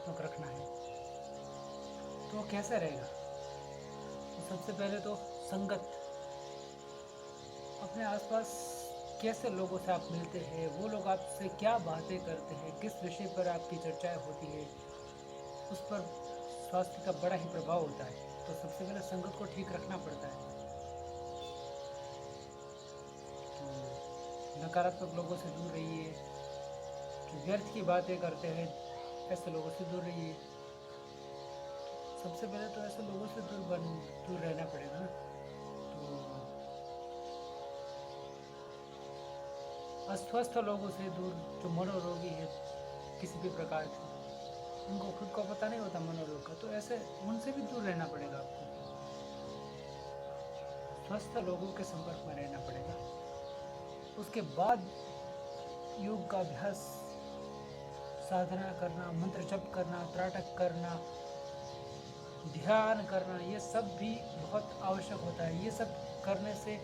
सकारात्मक रखना है तो कैसा रहेगा? तो सबसे पहले तो संगत, अपने आसपास कैसे लोगों से आप मिलते हैं, वो लोग आपसे क्या बातें करते हैं, किस विषय पर आपकी चर्चाएं होती है, उस पर स्वास्थ्य का बड़ा ही प्रभाव होता है। तो सबसे पहले संगत को ठीक रखना पड़ता है। तो नकारात्मक लोगों से दूर रहिए, जो व्यर्थ की बातें करते हैं ऐसे लोगों से दूर रहिए। सबसे पहले तो ऐसे लोगों से दूर रहना पड़ेगा ना। तो अस्वस्थ लोगों से दूर, जो मनोरोगी है किसी भी प्रकार से, उनको खुद को पता नहीं होता मनोरोग का, तो ऐसे उनसे भी दूर रहना पड़ेगा आपको। स्वस्थ लोगों के संपर्क में रहना पड़ेगा। उसके बाद योग का अभ्यास, साधना करना, मंत्र जप करना, त्राटक करना, ध्यान करना, ये सब भी बहुत आवश्यक होता है। ये सब करने से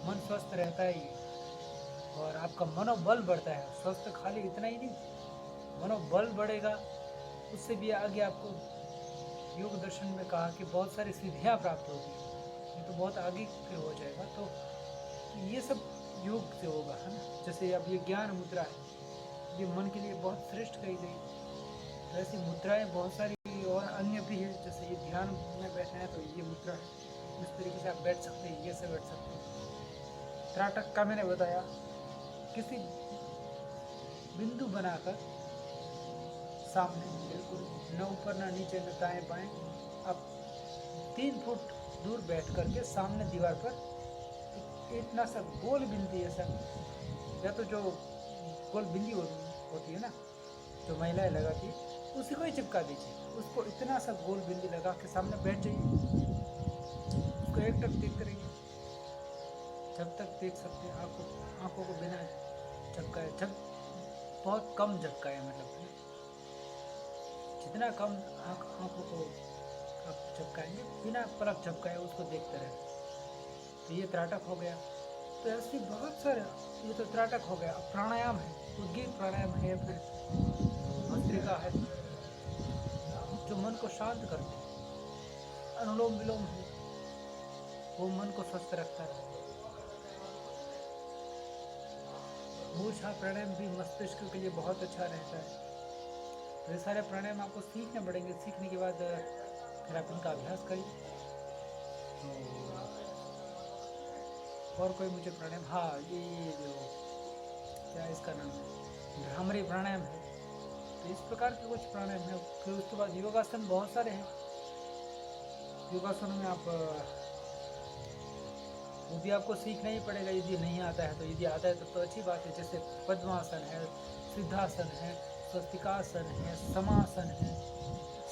मन स्वस्थ रहता ही है और आपका मनोबल बढ़ता है। स्वस्थ खाली इतना ही नहीं, मनोबल बढ़ेगा। उससे भी आगे आपको योग दर्शन में कहा कि बहुत सारी सिद्धियाँ प्राप्त होगी। ये तो बहुत आगे फिर हो जाएगा। तो ये सब योग से होगा, है ना। जैसे अब ये ज्ञान मुद्रा है, ये मन के लिए बहुत श्रेष्ठ कही गई। तो ऐसी मुद्राएं बहुत सारी और अन्य भी है। जैसे ये ध्यान में बैठना है तो ये मुद्रा है, इस तरीके से आप बैठ सकते हैं, ये से बैठ सकते हैं। त्राटक का मैंने बताया, किसी बिंदु बनाकर सामने, बिल्कुल न ऊपर न नीचे न दाएं बाएं, आप 3 फुट दूर बैठ करके सामने दीवार पर इतना सा गोल बिंदी ऐसा, या तो जो गोल बिंदी होती है ना, जो महिलाएं लगाती है, उसी को ही चिपका दीजिए। उसको इतना सा गोल बिंदी लगा के सामने बैठ जाइए। उसको एक टक देखते रहिए, जब तक देख सकते हैं। आंखों को बिना झपकाए, जब बहुत कम झपकाए, मतलब जितना कम आंखों को आप झपकाएंगे, बिना पलक झपकाए उसको देखते रहे। तो ये त्राटक हो गया। तो ऐसे बहुत सारे, ये तो त्राटक हो गया। अब प्राणायाम है, उद्गीत प्राणायाम है, फिर भस्त्रिका है, जो मन को शांत करते हैं। अनुलोम विलोम है, वो मन को स्वस्थ रखता है। मूर्छा प्राणायाम भी मस्तिष्क के लिए बहुत अच्छा रहता है। तो ये सारे प्राणायाम आपको सीखने पड़ेंगे। सीखने के बाद फिर आप इनका अभ्यास करिए। तो और कोई मुझे प्राणायाम, हाँ, ये जो क्या इसका नाम है, भ्रामरी प्राणायाम है। तो इस प्रकार के कुछ प्राणायाम है। फिर उसके बाद योगासन बहुत सारे हैं। योगासनों में आप वो भी आपको सीखना ही पड़ेगा। यदि नहीं आता है तो, यदि आता है तो अच्छी बात है। जैसे पद्मासन है, सिद्धासन है, स्वस्तिकासन है, समासन है।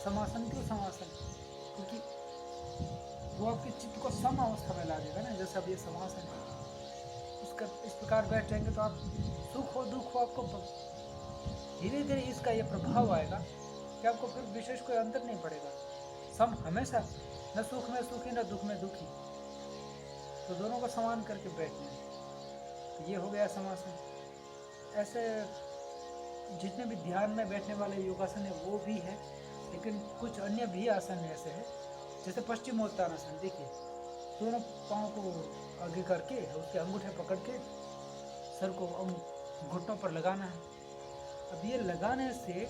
समासन क्यों समासन? क्योंकि वो आपके चित्त को सम अवस्था में ला देगा ना। जैसे अब ये समासन है, उसका इस प्रकार बैठ जाएंगे तो आप सुख हो दुख हो, आपको धीरे धीरे इसका ये प्रभाव आएगा कि आपको फिर विशेष कोई अंतर नहीं पड़ेगा। सम हमेशा, न सुख में सुखी न दुख में दुखी, तो दोनों को समान करके बैठना है। तो ये हो गया समासन। ऐसे जितने भी ध्यान में बैठने वाले योगासन है वो भी है, लेकिन कुछ अन्य भी आसन ऐसे है। जैसे पश्चिमोत्तानासन, देखिए दोनों पाँव को आगे करके उसके अंगूठे पकड़ के सर को घुटनों पर लगाना है। अब ये लगाने से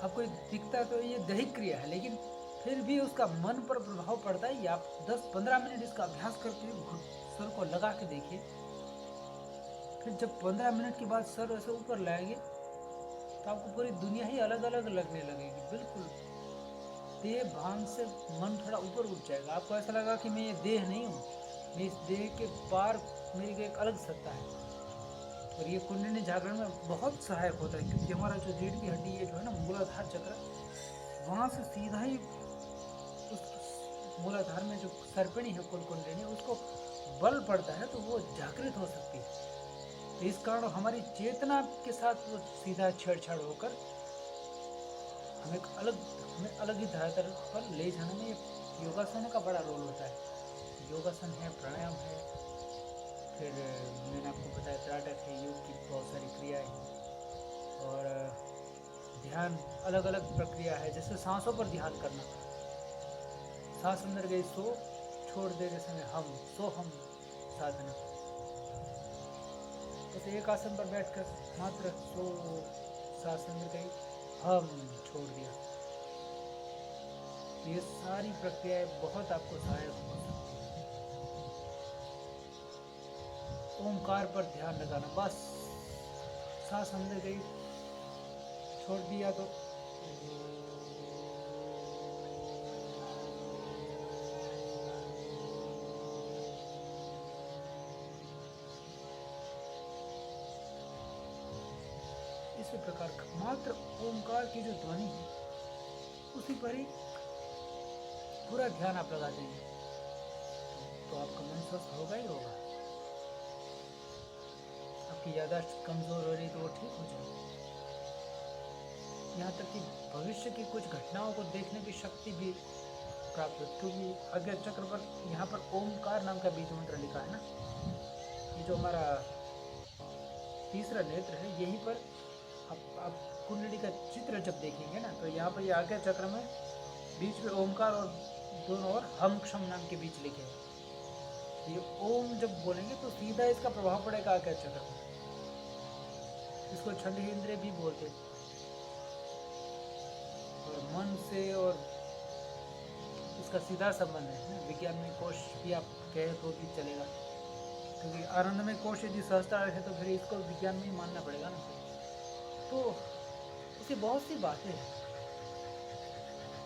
आपको दिखता है तो ये दैहिक क्रिया है, लेकिन फिर भी उसका मन पर प्रभाव पड़ता है। आप 10-15 मिनट इसका अभ्यास करके सर को लगा के देखिए। फिर जब 15 मिनट के बाद सर ऐसे ऊपर लाएंगे तो आपको पूरी दुनिया ही अलग अलग लगने लगेगी। बिल्कुल देह भान से मन थोड़ा ऊपर उठ जाएगा। आपको ऐसा लगा कि मैं ये देह नहीं हूँ, मैं इस देह के पार मेरी एक अलग सत्ता है। और ये कुंडलिनी जागरण में बहुत सहायक होता है, क्योंकि हमारा जो रीढ़ की हड्डी है, जो है ना, मूलाधार चक्र, वहाँ से सीधा ही उस मूलाधार में जो सर्पिणी है, कुंडलिनी, उसको बल पड़ता है तो वो जागृत हो सकती है। तो इस कारण हमारी चेतना के साथ वो सीधा छेड़छाड़ होकर हमें अलग ही धरातल पर ले जाने में योगासन का बड़ा रोल होता है। योगासन है, प्राणायाम है, फिर मैंने आपको बताया त्राटक है, योग की बहुत सारी क्रियाएं हैं, और ध्यान अलग अलग प्रक्रिया है, जैसे सांसों पर ध्यान करना। सांस अंदर गई सो, छोड़ देते समय हम, सो हम साधना। बस एक आसन पर बैठकर मात्र सो, सांस अंदर गई, हम छोड़ दिया। तो ये सारी प्रक्रियाएं बहुत आपको सहायक हो सकती है। ओमकार पर ध्यान लगाना, बस सांस अंदर गई, छोड़ दिया तो इसी प्रकार मात्र ओमकार की जो ध्वनि है उसी पर ही पूरा ध्यान आप लगा देंगे तो आपका मन स्वस्थ होगा ही होगा। आपकी याददाश्त कमजोर हो रही तो वो ठीक हो जाएगी। यहाँ तक कि भविष्य की कुछ घटनाओं को देखने की शक्ति भी प्राप्त हो, क्योंकि आज्ञा चक्र पर यहाँ पर ओमकार नाम का बीज मंत्र लिखा है ना। ये जो हमारा तीसरा नेत्र है, यहीं पर आप कुंडली का चित्र जब देखेंगे ना, तो यहाँ पर ये आज्ञा चक्र में बीच में ओमकार और दोनों ओर हम क्षम नाम के बीच लिखे हैं। ये ओम जब बोलेंगे तो सीधा इसका प्रभाव पड़ेगा आज्ञा चक्र में। इसको छंद इंद्रिय भी बोलते हैं। और मन से और इसका सीधा संबंध है। विज्ञान में कोश भी आप कहे तो भी चलेगा, क्योंकि आनंद में कोश यदि सहस्त्रार है तो फिर इसको विज्ञान में ही मानना पड़ेगा ना। तो इससे बहुत सी बातें हैं।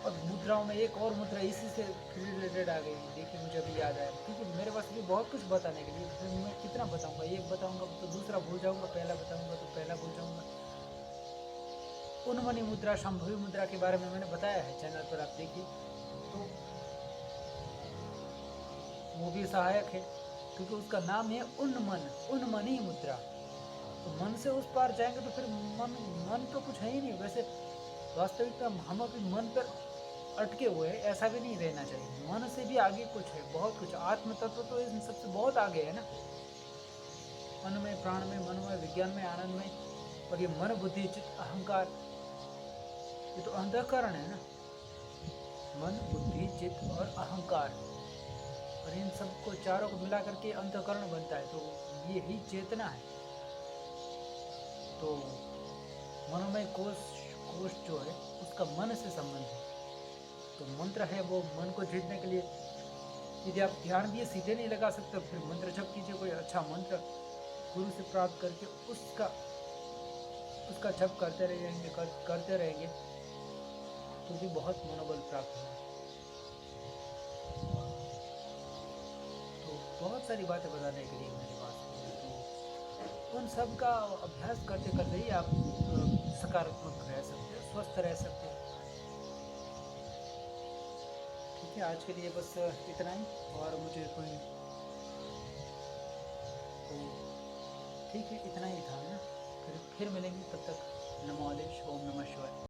और मुद्राओं में एक और मुद्रा इसी से रिलेटेड आ गई, देखिए मुझे अभी याद आया, क्योंकि मेरे पास भी बहुत कुछ बताने के लिए, फिर मैं कितना बताऊंगा, एक बताऊंगा तो दूसरा भूल जाऊंगा, पहला बताऊंगा तो पहला भूल जाऊंगा। उन्मनी मुद्रा, संभवी मुद्रा के बारे में मैंने बताया है चैनल पर, आप देखिए। तो वो भी सहायक है, क्योंकि उसका नाम है उन्मन, उन्मनी मुद्रा। तो मन से उस पार जाएंगे तो फिर मन तो कुछ है ही नहीं। वैसे वास्तविकता हम अपने मन पर अटके हुए हैं, ऐसा भी नहीं रहना चाहिए। मन से भी आगे कुछ है, बहुत कुछ। आत्म तत्व तो इन सबसे बहुत आगे है ना। मन में, प्राण में, मन में, विज्ञान में, आनंद में। और ये मन, बुद्धि, चित्त, अहंकार, ये तो अंतःकरण है ना। मन, बुद्धि, चित्त और अहंकार, और इन सबको चारों को मिला करके अंतःकरण बनता है। तो ये ही चेतना है। तो मनोमय कोश जो है उसका मन से संबंध है। तो मंत्र है वो मन को जीतने के लिए, यदि आप ध्यान दिए सीधे नहीं लगा सकते, फिर मंत्र जप कीजिए, कोई अच्छा मंत्र गुरु से प्राप्त करके उसका जप करते रहेंगे तो भी बहुत मनोबल प्राप्त होगा। तो बहुत सारी बातें बताने के लिए मेरे पास, तो उन सब का अभ्यास करते करते ही आप सकारात्मक रह सकते हैं, स्वस्थ रह सकते हैं। ठीक है, आज के लिए बस इतना ही। और मुझे कोई तो ठीक है, इतना ही था ना। फिर मिलेंगे, तब तक नमो आदेश, ओम नमः शिवाय।